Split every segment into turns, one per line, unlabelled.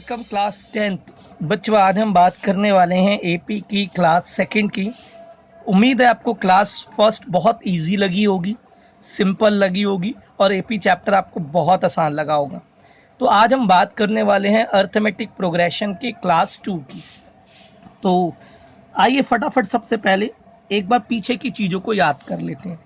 Welcome class 10th। बच्चों आज हम बात करने वाले हैं एपी की क्लास सेकंड की। उम्मीद है आपको क्लास फर्स्ट बहुत इजी लगी होगी, सिंपल लगी होगी और एपी चैप्टर आपको बहुत आसान लगा होगा। तो आज हम बात करने वाले हैं अर्थमेटिक प्रोग्रेशन के क्लास 2 की। तो आइए फटाफट सबसे पहले एक बार पीछे की चीज़ों को याद कर लेते हैं।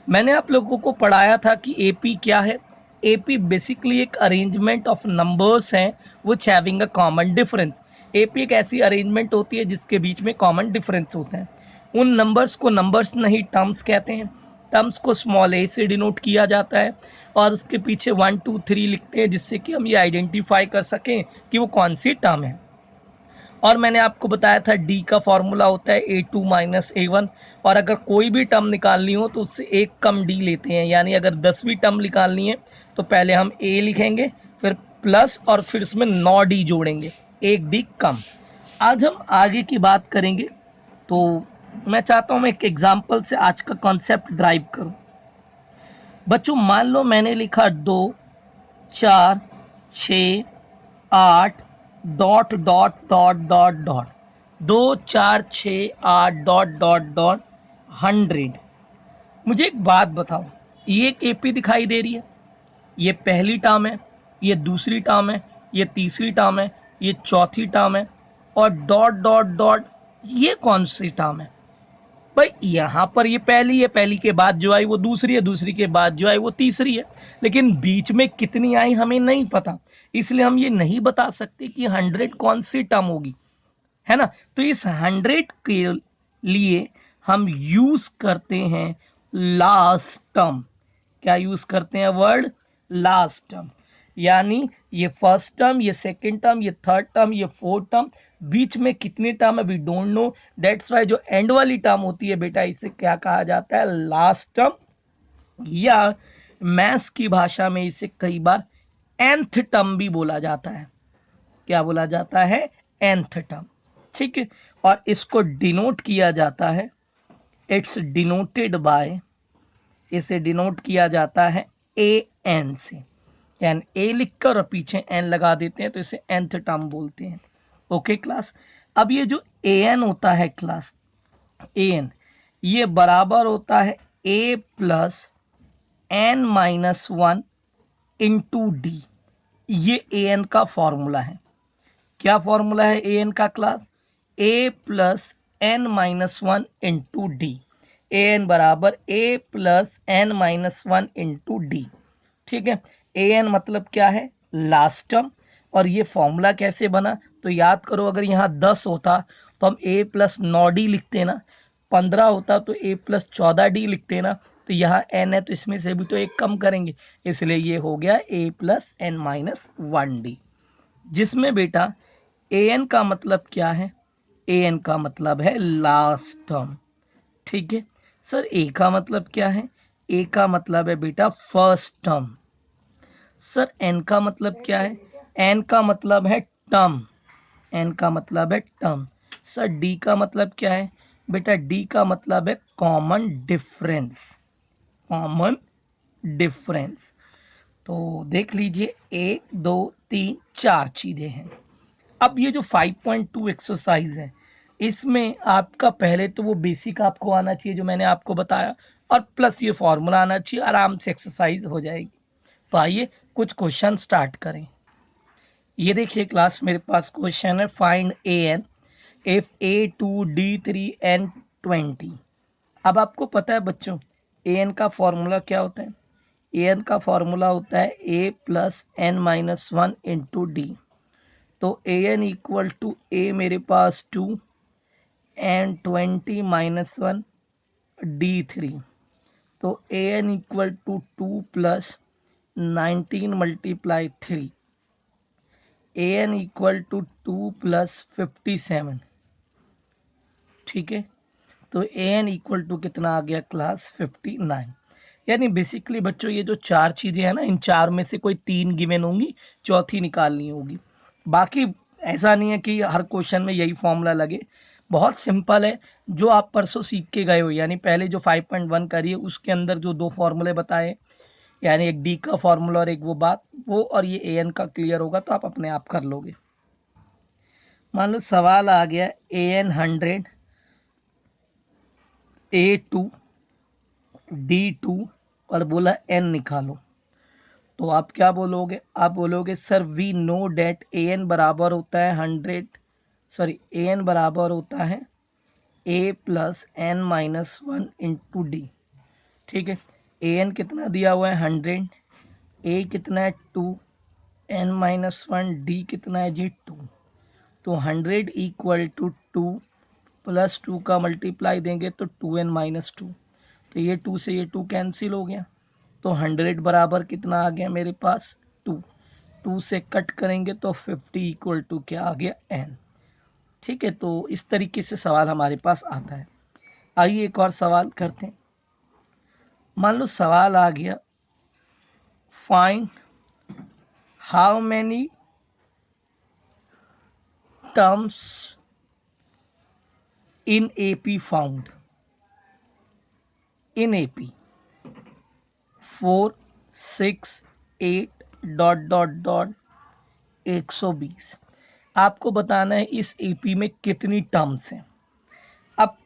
मैंने आप लोगों को पढ़ाया था कि एपी क्या है। एपी बेसिकली एक अरेंजमेंट ऑफ नंबर्स हैं which having a common difference. AP एक ऐसी अरेंजमेंट होती है जिसके बीच में कॉमन डिफरेंस होते हैं। उन नंबर्स को नंबर्स नहीं टर्म्स कहते हैं। टर्म्स को स्मॉल ए से डिनोट किया जाता है और उसके पीछे 1 2 3 लिखते हैं जिससे कि हम ये आइडेंटिफाई कर सकें कि वो कौन सी टर्म है। और मैंने आपको बताया था डी का फॉर्मूला होता है A2 माइनस A1 और अगर कोई भी टर्म निकालनी हो तो उससे एक कम डी लेते हैं। यानी अगर 10वीं टर्म निकालनी है तो पहले हम A लिखेंगे, फिर प्लस और फिर इसमें 9 डी जोड़ेंगे, एक डी कम। आज हम आगे की बात करेंगे। तो मैं चाहता हूँ मैं एक एग्जाम्पल से आज का कॉन्सेप्ट ड्राइव करूँ। बच्चों मान लो मैंने लिखा 2 4 6 8 dot dot dot dot dot 2 4 6 8 dot dot dot 100। मुझे एक बात बताओ, ये एक एपी दिखाई दे रही है, ये पहली टर्म है, ये दूसरी टर्म है, ये तीसरी टर्म है, ये चौथी टर्म है और डॉट डॉट डॉट ये कौन सी टर्म है? भाई यहाँ पर ये पहली है, पहली के बाद जो आई वो दूसरी है, दूसरी के बाद जो आई वो तीसरी है, लेकिन बीच में कितनी आई हमें नहीं पता। इसलिए हम ये नहीं बता सकते कि 100 कौन सी टर्म होगी, है ना। तो इस 100 के लिए हम यूज करते हैं लास्ट टर्म। क्या यूज करते हैं? Word last term. यानी ये फर्स्ट टर्म, ये सेकंड टर्म, ये थर्ड टर्म, ये फोर्थ टर्म, बीच में कितनी टर्म है we don't know. That's why जो एंड वाली टर्म होती है बेटा, इसे क्या कहा जाता है? Last term. या मैथ्स की भाषा में इसे कई बार nth टर्म भी बोला जाता है। क्या बोला जाता है? nth term. ठीक है। और इसको डिनोट किया जाता है, इट्स डिनोटेड बाय, इसे डिनोट किया जाता है an से। यानी ए लिखकर और पीछे एन लगा देते हैं तो इसे nth टर्म बोलते हैं। Okay class. अब ये जो an होता है क्लास, an ये बराबर होता है a plus n minus 1 into D. ये an का फॉर्मूला है। क्या फॉर्मूला है an का class? a plus n minus 1 into D. an बराबर a plus n minus 1 into D. ठीक है। an मतलब क्या है? Last term. और ये फॉर्मूला कैसे बना? तो याद करो, अगर यहाँ 10 होता तो हम a प्लस 9d लिखते ना, 15 होता तो a प्लस 14d लिखते ना। तो यहाँ n है तो इसमें से भी तो एक कम करेंगे, इसलिए ये हो गया a plus n minus 1d। जिसमें बेटा an का मतलब क्या है? an का मतलब है लास्ट टर्म। ठीक है सर, a का मतलब क्या है? a का मतलब है बेटा फर्स्ट टर्म। सर n का मतलब क्या है? n का मतलब है टर्म, n का मतलब है टर्म। सर d का मतलब क्या है? बेटा d का मतलब है कॉमन डिफरेंस, कॉमन डिफरेंस। तो देख लीजिए 1 2 3 4 चीजें हैं। अब ये जो 5.2 एक्सरसाइज है, इसमें आपका पहले तो वो बेसिक आपको आना चाहिए जो मैंने आपको बताया, और प्लस ये फॉर्मूला आना चाहिए, आराम से एक्सरसाइज हो जाएगी। तो आइए कुछ क्वेश्चन स्टार्ट करें। ये देखिए क्लास, मेरे पास क्वेश्चन है फाइंड an इफ a2d3n20। अब आपको पता है बच्चों an का फॉर्मूला क्या होता है? an का फॉर्मूला होता है a plus n minus 1 into D. तो an इक्वल टू a मेरे पास 2 एंड 20 माइनस 1 d3। तो an equal to 2 plus 19 multiply 3, an equal to 2 plus 57। ठीक है, तो an इक्वल टू कितना आ गया क्लास? 59। यानी बेसिकली बच्चों ये जो चार चीजें हैं ना, इन चार में से कोई तीन गिवन होंगी, चौथी निकालनी होगी। बाकी ऐसा नहीं है कि हर क्वेश्चन में यही फॉर्मूला लगे, बहुत सिंपल है। जो आप परसों सीख के गए हो, यानी पहले जो 5.1 करिए उसके अंदर जो दो फॉर्मूले बताए, यानी एक डी का फॉर्मूला और एक वो बात, वो और ये an का क्लियर होगा तो आप अपने आप कर लोगे। मान लो सवाल आ गया AN 100 A2 D2 और बोला n निकालो, तो आप क्या बोलोगे? आप बोलोगे sir we know that AN बराबर होता है 100, सॉरी AN बराबर होता है A plus n minus 1 into D. ठीक है, AN कितना दिया हुआ है 100, A कितना है 2, n माइनस 1 डी कितना है जी 2। तो 100 इक्वल टू 2 प्लस 2 का मल्टीप्लाई देंगे तो 2n माइनस 2, तो ये 2 से ये 2 कैंसिल हो गया। तो 100 बराबर कितना आ गया मेरे पास 2, 2 से कट करेंगे तो 50 इक्वल टू क्या आ गया n। ठीक है, तो इस तरीके से सवाल हमारे पास आता है। आइए एक और सवाल करते हैं। मान लो सवाल आ गया find how many terms in AP found in AP 4 6 8 dot dot dot 120। आपको बताना है इस AP में कितनी टर्म्स हैं। अब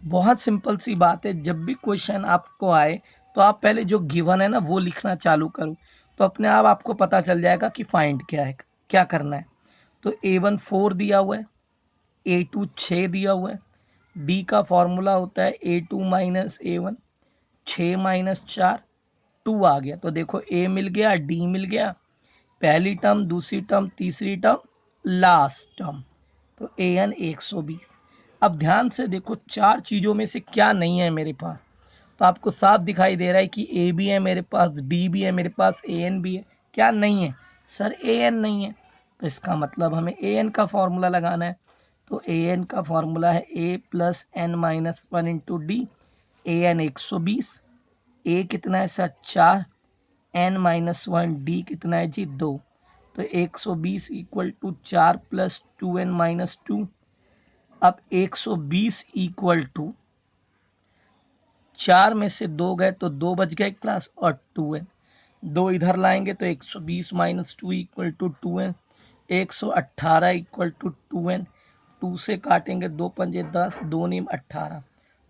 बहुत सिंपल सी बात है, जब भी क्वेश्चन आपको आए तो आप पहले जो गिवन है ना वो लिखना चालू करो, तो अपने आप आपको पता चल जाएगा कि फाइंड क्या है, क्या करना है। तो A1 4 दिया हुआ है, A2 6 दिया हुआ है, D का फॉर्मूला होता है A2 माइनस A1, 6 माइनस 4 2 आ गया। तो देखो A मिल गया, D मिल गया, पहली टर्म, दूसरी टर्म, तीसरी टर्म, लास्ट टर्म, तो AN 120। अब ध्यान से देखो चार चीज़ों में से क्या नहीं है मेरे पास, तो आपको साफ दिखाई दे रहा है कि A भी है मेरे पास, D भी है मेरे पास, AN भी है। क्या नहीं है सर? AN नहीं है, तो इसका मतलब हमें AN का फॉर्मूला लगाना है। तो AN का फॉर्मूला है A plus n minus 1 into D. AN 120, A कितना है सर 4, n माइनस 1 डी कितना है जी 2। तो 120 equal to 4 plus 2n minus 2। अब 120 इक्वल टू 4 में से 2 गए तो 2 बच गए क्लास, और 2n 2 इधर लाएंगे तो 120 minus 2 equal to 2n, 118 equal to 2n, 2 से काटेंगे 2 पंजे 10, 2 नीम 18,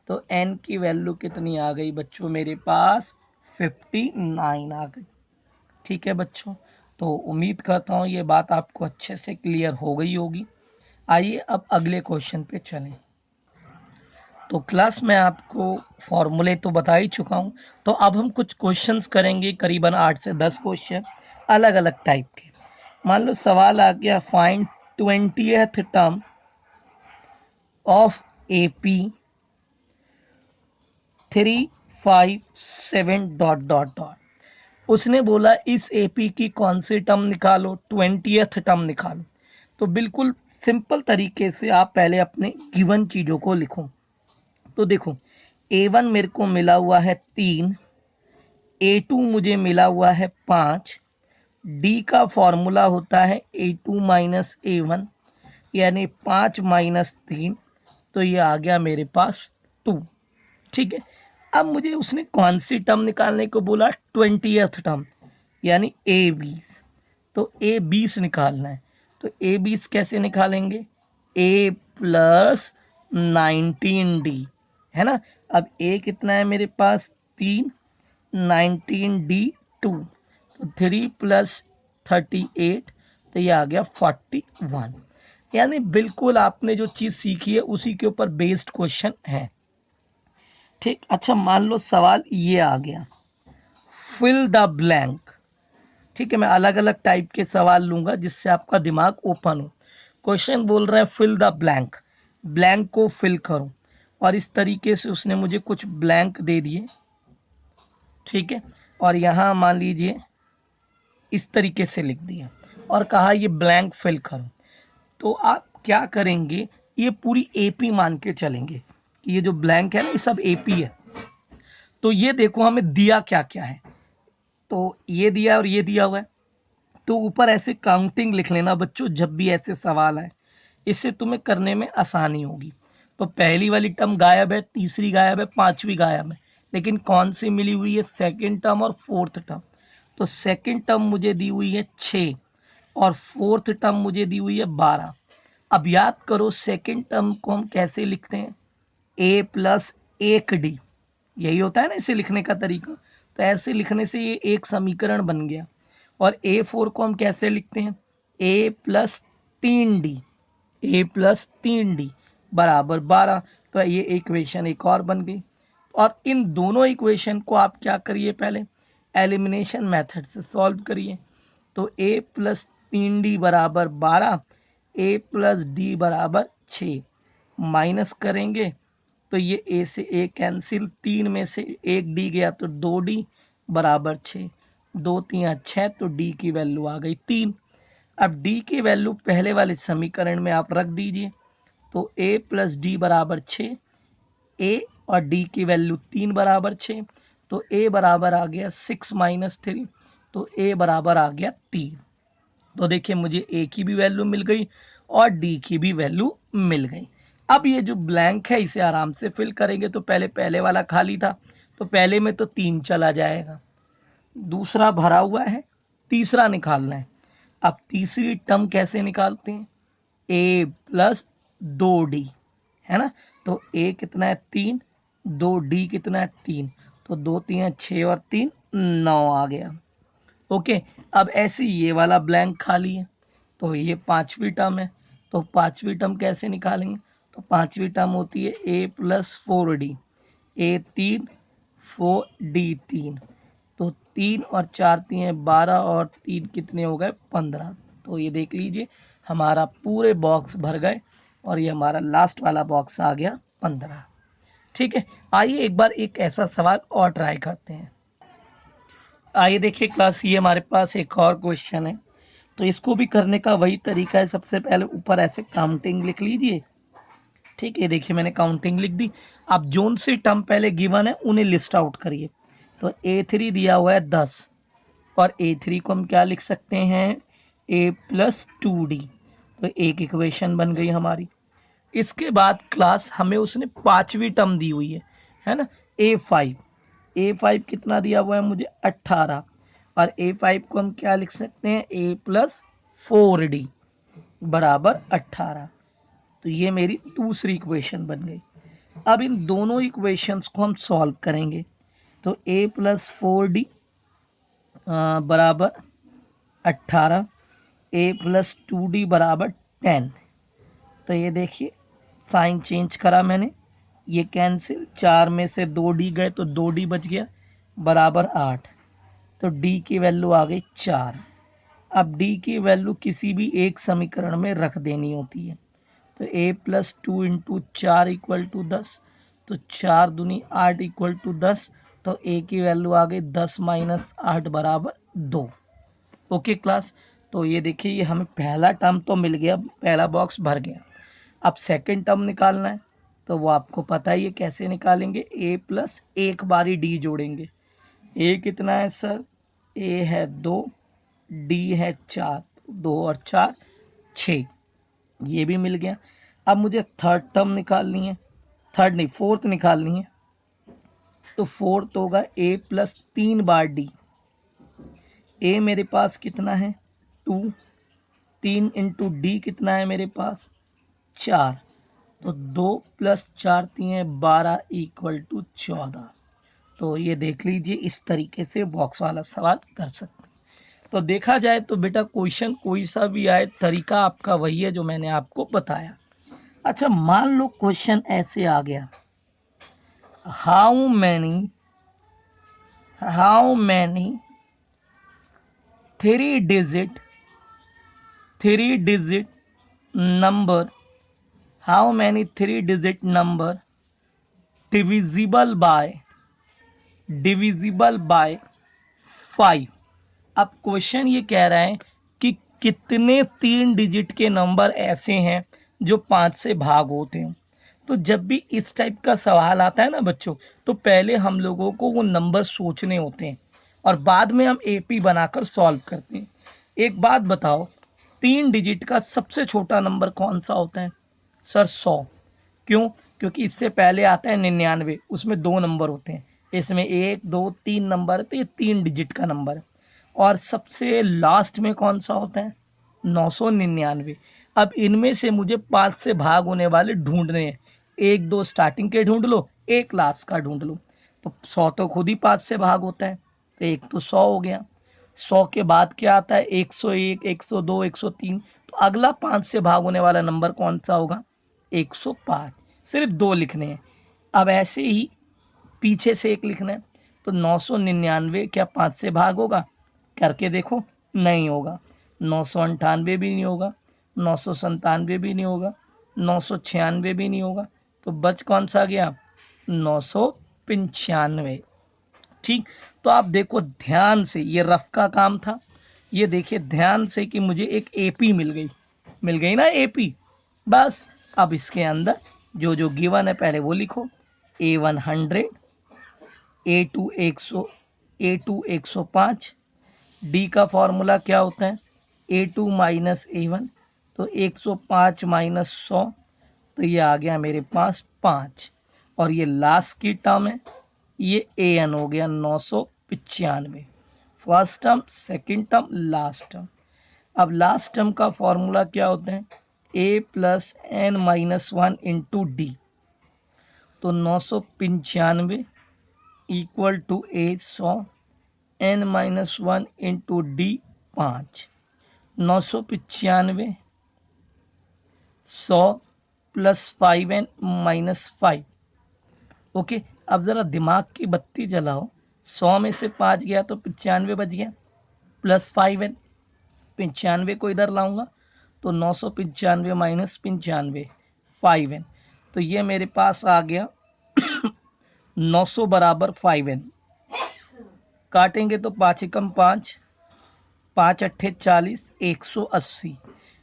तो n की वैल्यू कितनी आ गई बच्चों मेरे पास 59 आ गई। ठीक है बच्चों, तो उम्मीद करता हूँ ये बात आपको अच्छे से क्लियर हो गई होगी। आइए अब अगले क्वेश्चन पे चलें। तो क्लास में आपको फॉर्मूले तो बता ही चुका हूँ, तो अब हम कुछ क्वेश्चंस करेंगे, करीबन 8 से 10 क्वेश्चन अलग अलग टाइप के। मान लो सवाल आ गया find 20th term of AP 357 dot dot dot. उसने बोला इस AP की कौन सी टर्म निकालो, 20th टर्म निकालो। तो बिल्कुल सिंपल तरीके से आप पहले अपने गिवन चीज़ों को लिखो। तो देखो A1 मेरे को मिला हुआ है 3, A2 मुझे मिला हुआ है 5, D का फॉर्मूला होता है A2 माइनस A1 यानी 5 माइनस 3, तो ये आ गया मेरे पास 2। ठीक है, अब मुझे उसने कौन सी टर्म निकालने को बोला, 20th टर्म यानी A20। तो A20 निकालना है, तो A20 कैसे निकालेंगे, A प्लस 19D है ना। अब A कितना है मेरे पास 3, 19D 2, तो 3 प्लस 38, तो ये आ गया 41। यानी बिल्कुल आपने जो चीज़ सीखी है उसी के ऊपर बेस्ड क्वेश्चन है। ठीक, अच्छा मान लो सवाल ये आ गया फिल द ब्लैंक। ठीक है, मैं अलग अलग टाइप के सवाल लूंगा जिससे आपका दिमाग ओपन हो। क्वेश्चन बोल रहा है फिल द ब्लैंक, ब्लैंक को फिल करो, और इस तरीके से उसने मुझे कुछ ब्लैंक दे दिए। ठीक है, और यहाँ मान लीजिए इस तरीके से लिख दिया और कहा ये ब्लैंक फिल करो। तो आप क्या करेंगे, ये पूरी AP मान के चलेंगे कि ये जो ब्लैंक है ना ये सब AP है। तो ये देखो हमें दिया क्या क्या है, तो ये दिया और ये दिया हुआ है, तो ऊपर ऐसे काउंटिंग लिख लेना बच्चों जब भी ऐसे सवाल आए, इससे तुम्हें करने में आसानी होगी। तो पहली वाली टर्म गायब है, तीसरी गायब है, पांचवी गायब है, लेकिन कौन सी मिली हुई है, सेकंड टर्म और फोर्थ टर्म। तो सेकंड टर्म मुझे दी हुई है 6 और फोर्थ टर्म मुझे दी हुई है 12। अब याद करो सेकंड टर्म को हम कैसे लिखते हैं, a प्लस 1d, यही होता है ना इसे लिखने का तरीका। तो ऐसे लिखने से ये एक समीकरण बन गया। और a4 को हम कैसे लिखते हैं, a plus 3d, a plus 3d बराबर 12। तो ये इक्वेशन एक और बन गई। और इन दोनों इक्वेशन को आप क्या करिए, पहले एलिमिनेशन मेथड से सॉल्व करिए। तो a प्लस 3d बराबर 12, a प्लस डी बराबर 6, माइनस करेंगे तो ये a से a कैंसिल, 3 में से 1 d गया तो 2d बराबर 6, 2 3 6, तो d की वैल्यू आ गई 3। अब d की वैल्यू पहले वाले समीकरण में आप रख दीजिए। तो a प्लस डी बराबर 6, a और d की वैल्यू 3 बराबर 6, तो a बराबर आ गया 6 माइनस 3, तो a बराबर आ गया 3। तो देखिए मुझे a की भी वैल्यू मिल गई और d की भी वैल्यू मिल गई। अब ये जो ब्लैंक है इसे आराम से फिल करेंगे। तो पहले वाला खाली था, तो पहले में तो 3 चला जाएगा, दूसरा भरा हुआ है, तीसरा निकालना है। अब तीसरी टर्म कैसे निकालते हैं, a प्लस 2d, है ना। तो a कितना है 3, 2d कितना है 3, तो 2 3 6 और 3 9 आ गया। ओके, अब ऐसे ये वाला ब्लैंक खाली है, तो ये पांचवी टर्म है। तो पांचवी टर्म कैसे निकालेंगे, तो पांचवी टर्म होती है a plus 4d, a 3 4d 3, तो 3 और 4 3 12 और 3 कितने हो गए 15। तो ये देख लीजिए हमारा पूरे बॉक्स भर गए और ये हमारा लास्ट वाला बॉक्स आ गया 15। ठीक है, आइए एक बार एक ऐसा सवाल और ट्राई करते हैं। आइए देखिए क्लास, ये हमारे पास एक और क्वेश्चन है। तो इसको भी करने का वही तरीका है, सबसे पहले ऊपर ऐसे काउंटिंग लिख लीजिए। ठीक है, देखिए मैंने काउंटिंग लिख दी। अब जोन सी टर्म पहले गिवन है उन्हें लिस्ट आउट करिए। तो a3 दिया हुआ है 10, और a3 को हम क्या लिख सकते हैं, a प्लस 2d। तो एक इक्वेशन बन गई हमारी। इसके बाद क्लास हमें उसने पांचवी टर्म दी हुई है ना, a5 कितना दिया हुआ है मुझे 18, और a5 को हम क्या लिख सकते हैं, a प्लस 4d बराबर 18। तो ये मेरी दूसरी इक्वेशन बन गई। अब इन दोनों इक्वेशंस को हम सॉल्व करेंगे। तो a प्लस 4d बराबर 18, a प्लस 2d बराबर 10। तो ये देखिए साइन चेंज करा मैंने, ये कैंसिल, 4 में से 2d गए तो 2d बच गया बराबर 8। तो d की वैल्यू आ गई 4। अब d की वैल्यू किसी भी एक समीकरण में रख देनी होती है। तो a plus 2 into 4 equal to 10, तो 4 दूनी 8 इक्वल टू 10। तो a की वैल्यू आ गई 10 माइनस 8 बराबर 2। ओके क्लास, तो ये देखिए ये हमें पहला टर्म तो मिल गया, पहला बॉक्स भर गया। अब सेकंड टर्म निकालना है, तो वो आपको पता ही है कैसे निकालेंगे, a प्लस एक बारी d जोड़ेंगे। a कितना है सर, a है 2, d है 4, 2 और 4 6, ये भी मिल गया। अब मुझे थर्ड टर्म निकालनी है, थर्ड नहीं फोर्थ निकालनी है। तो फोर्थ होगा a plus 3 bar d। a मेरे पास कितना है 2, 3 इंटू डी कितना है मेरे पास 4, तो 2 प्लस 4 3 12 इक्वल टू 14। तो ये देख लीजिए इस तरीके से बॉक्स वाला सवाल कर सकते हैं। तो देखा जाए तो बेटा क्वेश्चन कोई सा भी आए, तरीका आपका वही है जो मैंने आपको बताया। अच्छा मान लो क्वेश्चन ऐसे आ गया, how many 3 digit number, how many 3 digit number divisible by 5। अब क्वेश्चन ये कह रहा है कि कितने 3 डिजिट के नंबर ऐसे हैं जो 5 से भाग होते हैं। तो जब भी इस टाइप का सवाल आता है ना बच्चों, तो पहले हम लोगों को वो नंबर सोचने होते हैं और बाद में हम एपी बनाकर सॉल्व करते हैं। एक बात बताओ, 3 डिजिट का सबसे छोटा नंबर कौन सा होता है सर, 100। क्यों, क्योंकि इससे पहले आता है 99, उसमें 2 नंबर होते हैं, इसमें 1 2 3 नंबर, तो ये 3 डिजिट का नंबर है। और सबसे लास्ट में कौन सा होता है 999। अब इनमें से मुझे 5 से भाग होने वाले ढूंढने हैं। 1 2 स्टार्टिंग के ढूंढ लो, 1 लास्ट का ढूंढ लो। तो 100 तो खुद ही 5 से भाग होता है, तो 1 तो 100 हो गया। 100 के बाद क्या आता है? 101, 102, 103। तो अगला 5 से भाग होने वाला नंबर कौन सा होगा? 105। सिर्फ 2 लिखने हैं। अब ऐसे ही पीछे से 1 लिखना है। तो 999 क्या 5 से भाग होगा? करके देखो, नहीं होगा। 998 भी नहीं होगा, 997 भी नहीं होगा, 996 भी नहीं होगा। तो बच कौन सा गया? 995। ठीक, तो आप देखो ध्यान से, ये रफ का काम था। ये देखिए ध्यान से कि मुझे एक एपी मिल गई ना एपी। बस अब इसके अंदर जो जो गिवन है पहले वो लिखो। A1 100, A2 105। डी का फॉर्मूला क्या होता है? A2 माइनस A1, तो 105 माइनस 100, तो ये आ गया मेरे पास 5। और ये लास्ट की टर्म है, ये AN हो गया 995। First term, second term, last term. अब लास्ट टर्म का फॉर्मूला क्या होता है? A plus N minus 1 into D. तो 995 equal to A 100, N minus 1 into D 5। 995 100 plus 5N minus 5। Okay, अब जरा दिमाग की बत्ती जलाओ। 100 में से 5 गया तो 95 बच गया, प्लस 5N। 95 को इधर लाऊंगा तो 995 माइनस 95, 5N। तो ये मेरे पास आ गया 900 बराबर 5N। काटेंगे तो 5 एकम 5, 5 अट्ठे 40, 180।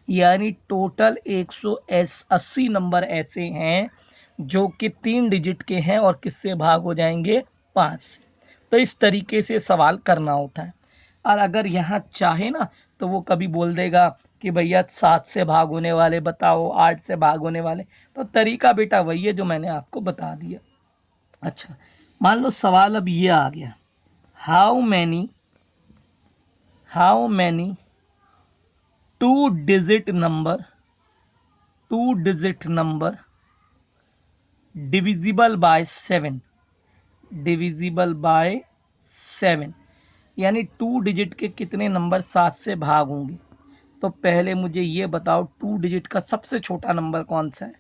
यानी टोटल 180 नंबर ऐसे हैं जो कि 3 डिजिट के हैं और किससे भाग हो जाएंगे? 5 से। तो इस तरीके से सवाल करना होता है। और अगर यहाँ चाहे ना तो वो कभी बोल देगा कि भैया 7 से भाग होने वाले बताओ, 8 से भाग होने वाले। तो तरीका बेटा वही है जो मैंने आपको बता दिया। अच्छा, मान लो सवाल अब ये आ गया, how many two digit number divisible by 7, यानी 2 डिजिट के कितने नंबर 7 से भाग होंगे? तो पहले मुझे ये बताओ 2 डिजिट का सबसे छोटा नंबर कौन सा है?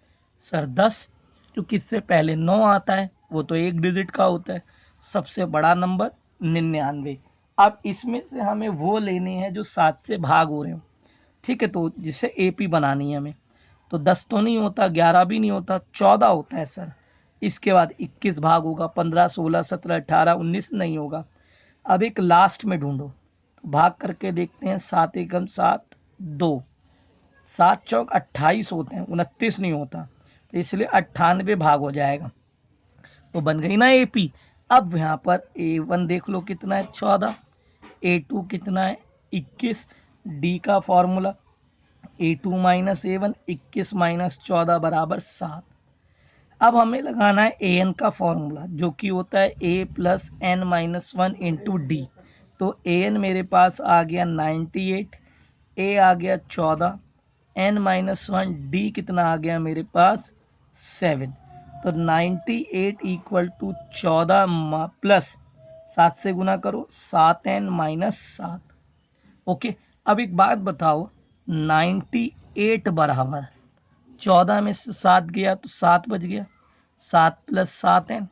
सर 10, क्योंकि इससे पहले 9 आता है, वो तो 1 डिजिट का होता है। सबसे बड़ा नंबर 99। अब इसमें से हमें वो लेने हैं जो 7 से भाग हो रहे हो। ठीक है, तो जिससे एपी बनानी है हमें। तो 10 तो नहीं होता, 11 भी नहीं होता, 14 होता है सर। इसके बाद 21 भाग होगा, 15 16 17 18 19 नहीं होगा। अब एक लास्ट में ढूंढो, तो भाग करके देखते हैं। 7 एकम 7, 2, 7 चौक 28 होते हैं, 29 नहीं होता, तो इसलिए 98 भाग हो जाएगा। तो बन गई ना एपी। अब यहाँ पर A1 देख लो कितना है? 14। A2 कितना है? 21। डी का formula A2 minus A1, 21 minus 14 बराबर 7। अब हमें लगाना है AN का फॉर्मूला, जो कि होता है A plus N minus 1 into D. तो AN मेरे पास आ गया 98, A आ गया 14, N माइनस 1, डी कितना आ गया मेरे पास? 7। तो 98 इक्वल टू 14 प्लस 7 से गुना करो, 7N माइनस 7। ओके, अब एक बात बताओ, 98 बराबर 14 में से 7 गया तो 7 बच गया, 7 प्लस 7N,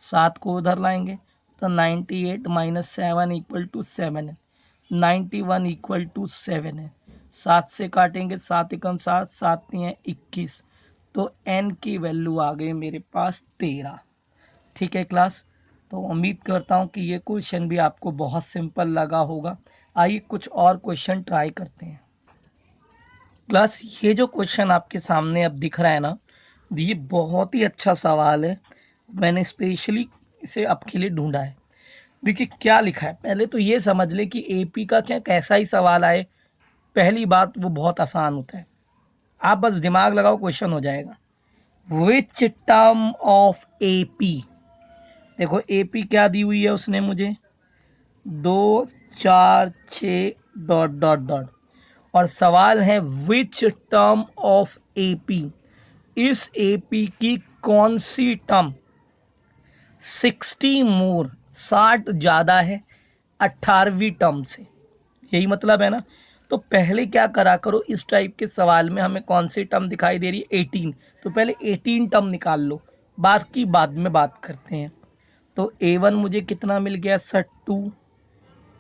7 को उधर लाएंगे तो 98 minus 7 equal to 7N, 91 equal to 7N। 7 से काटेंगे, 7 एकम 7, 7 3 21। तो N की वैल्यू आ गई मेरे पास 13। ठीक है क्लास, तो उम्मीद करता हूँ कि ये क्वेश्चन भी आपको बहुत सिंपल लगा होगा। आइए कुछ और क्वेश्चन ट्राई करते हैं। क्लास, ये जो क्वेश्चन आपके सामने अब दिख रहा है ना, ये बहुत ही अच्छा सवाल है। मैंने स्पेशली इसे आपके लिए ढूंढा है। देखिए क्या लिखा है, पहले तो ये समझ ले कि एपी का चाहे कैसा ही सवाल आए, पहली बात वो बहुत आसान होता है। आप बस दिमाग लगाओ, क्वेश्चन हो जाएगा। विच टर्म ऑफ एपी, देखो एपी क्या दी हुई है उसने मुझे, 2 4 6 डॉट डॉट डॉट, और सवाल है विच टर्म ऑफ एपी, इस एपी की कौन सी टर्म 60 मोर 60 ज्यादा है 18वीं टर्म से, यही मतलब है ना। तो पहले क्या करा करो, इस टाइप के सवाल में हमें कौन सी टर्म दिखाई दे रही है 18, तो पहले 18 टर्म निकाल लो, बाकी बाद में बात करते हैं। तो A1 मुझे कितना मिल गया सर 2,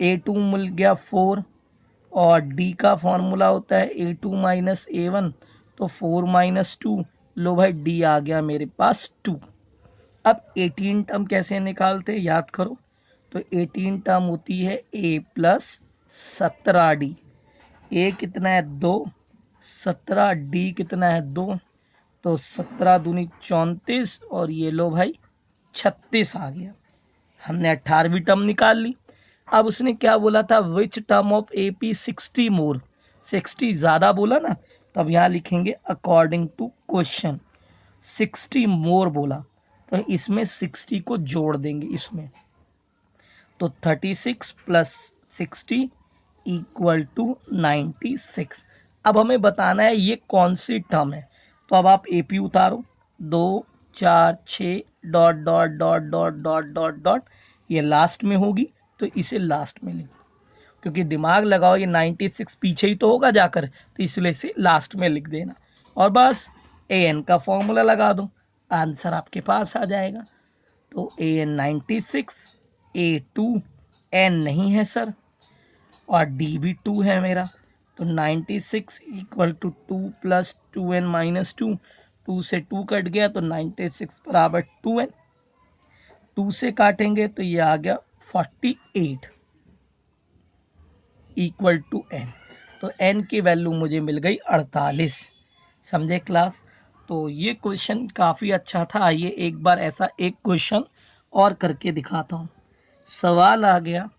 A2 मिल गया 4, और D का फॉर्मूला होता है A2 माइनस A1, तो 4 माइनस 2, लो भाई D आ गया मेरे पास 2। अब 18 टर्म कैसे निकालते हैं याद करो, तो 18 टर्म होती है A प्लस 17D, ए कितना है 2, 17D कितना है 2, तो 17 दूनी 34, और ये लो भाई 36 आ गया। हमने 18वीं टर्म निकाल ली। अब उसने क्या बोला था, विच टर्म ऑफ एपी 60 मोर, 60 ज्यादा बोला ना, तब यहाँ लिखेंगे अकॉर्डिंग टू क्वेश्चन 60 मोर बोला, तो इसमें 60 को जोड़ देंगे इसमें, तो 36 प्लस 60 इक्वल टू 96। अब हमें बताना है ये कौन सी टर्म है, तो अब आप एपी उतारो, 2 4 6 dot dot dot dot dot dot dot, ये लास्ट में होगी तो इसे लास्ट में लिख, क्योंकि दिमाग लगाओ ये 96 पीछे ही तो होगा जाकर, तो इसलिए इसे लास्ट में लिख देना, और बस ए एन का फॉर्मूला लगा दो, आंसर आपके पास आ जाएगा। तो ए एन 96, A2 एन नहीं है सर, और डी भी 2 है मेरा, तो 96 equal to 2 plus 2n minus 2, 2 से 2 कट गया तो 96 बराबर 2n, 2 से काटेंगे तो ये आ गया 48 इक्वल टू n, तो n की वैल्यू मुझे मिल गई 48। समझे क्लास। तो ये क्वेश्चन काफ़ी अच्छा था। आइए एक बार ऐसा एक क्वेश्चन और करके दिखाता हूँ। सवाल आ गया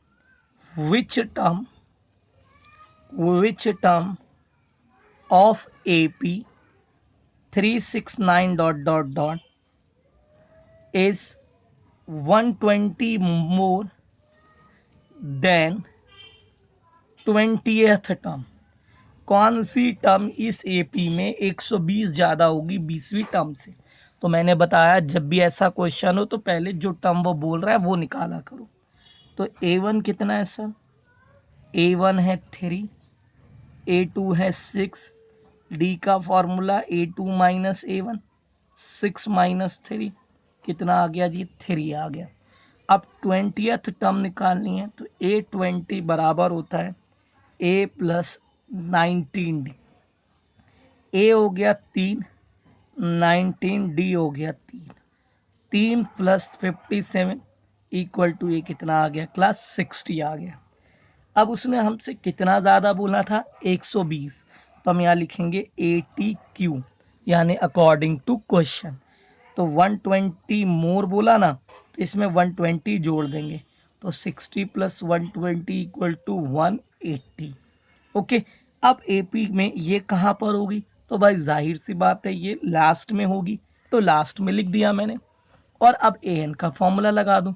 which term of AP 369 dot dot dot is 120 more than 20th term, कौन सी टर्म इस AP में 120 ज्यादा होगी 20वीं टर्म से। तो मैंने बताया जब भी ऐसा क्वेश्चन हो तो पहले जो टर्म वो बोल रहा है वो निकाला करो। तो A1 कितना है सर, A1 है 3, A2 है 6, D का formula A2 minus A1, 6 minus 3 कितना आ गया जी 3 आ गया। अब 20th टर्म निकालनी है, तो A20 बराबर होता है A प्लस 19D, A हो गया 3, 19D हो गया 3, 3 प्लस 57 इक्वल टू ये कितना आ गया क्लास 60 आ गया। अब उसने हमसे कितना ज़्यादा बोला था 120, तो हम यहाँ लिखेंगे ATQ यानी अकॉर्डिंग टू क्वेश्चन। तो 120 मोर बोला ना, तो इसमें 120 जोड़ देंगे, तो 60 प्लस 120 इक्वल टू 180। ओके, अब AP में ये कहाँ पर होगी, तो भाई जाहिर सी बात है ये लास्ट में होगी, तो लास्ट में लिख दिया मैंने। और अब AN का फॉर्मूला लगा दूं,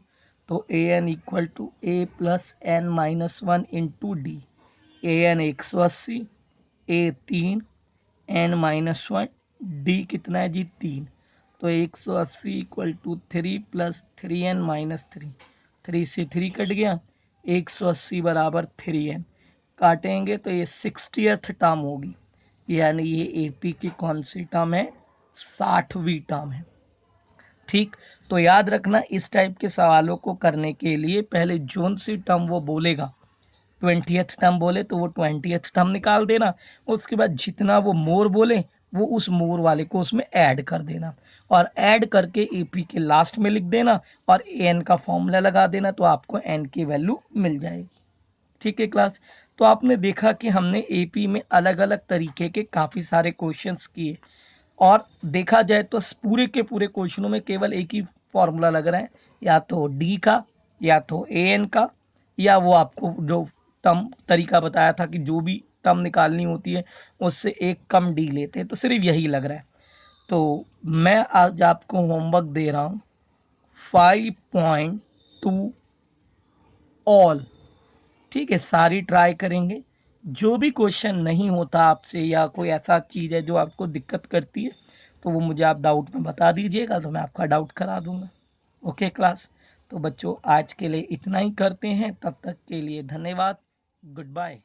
तो AN equal to A plus N minus 1 into D, AN 180, A 3, N minus 1, D कितना है जी 3, तो 180 equal to 3 plus 3n minus 3, 3 से 3 कट गया, 180 बराबर 3n, काटेंगे तो ये 60th टर्म होगी, यानी ये AP की कौन सी टर्म है 60वीं टर्म है। ठीक, तो याद रखना इस टाइप के सवालों को करने के लिए पहले जोन सी टर्म वो बोलेगा, 20th टर्म बोले तो वो 20th टर्म निकाल देना, उसके बाद जितना वो मोर बोले वो उस मोर वाले को उसमें ऐड कर देना, और ऐड करके AP के लास्ट में लिख देना, और AN का फॉर्मूला लगा देना, तो आपको N की वैल्यू मिल जाएगी। ठीक है क्लास। तो आपने देखा कि हमने AP में अलग अलग तरीके के काफ़ी सारे क्वेश्चंस किए, और देखा जाए तो पूरे के पूरे क्वेश्चनों में केवल एक ही फॉर्मूला लग रहा है, या तो D का, या तो AN का, या वो आपको जो टर्म तरीका बताया था कि जो भी टर्म निकालनी होती है उससे एक कम D लेते हैं, तो सिर्फ यही लग रहा है। तो मैं आज आपको होमवर्क दे रहा हूँ 5.2 ऑल, ठीक है, सारी ट्राई करेंगे, जो भी क्वेश्चन नहीं होता आपसे या कोई ऐसा चीज़ है जो आपको दिक्कत करती है तो वो मुझे आप डाउट में बता दीजिएगा, तो मैं आपका डाउट करा दूंगा। ओके क्लास, तो बच्चों आज के लिए इतना ही करते हैं, तब तक के लिए धन्यवाद, गुड बाय।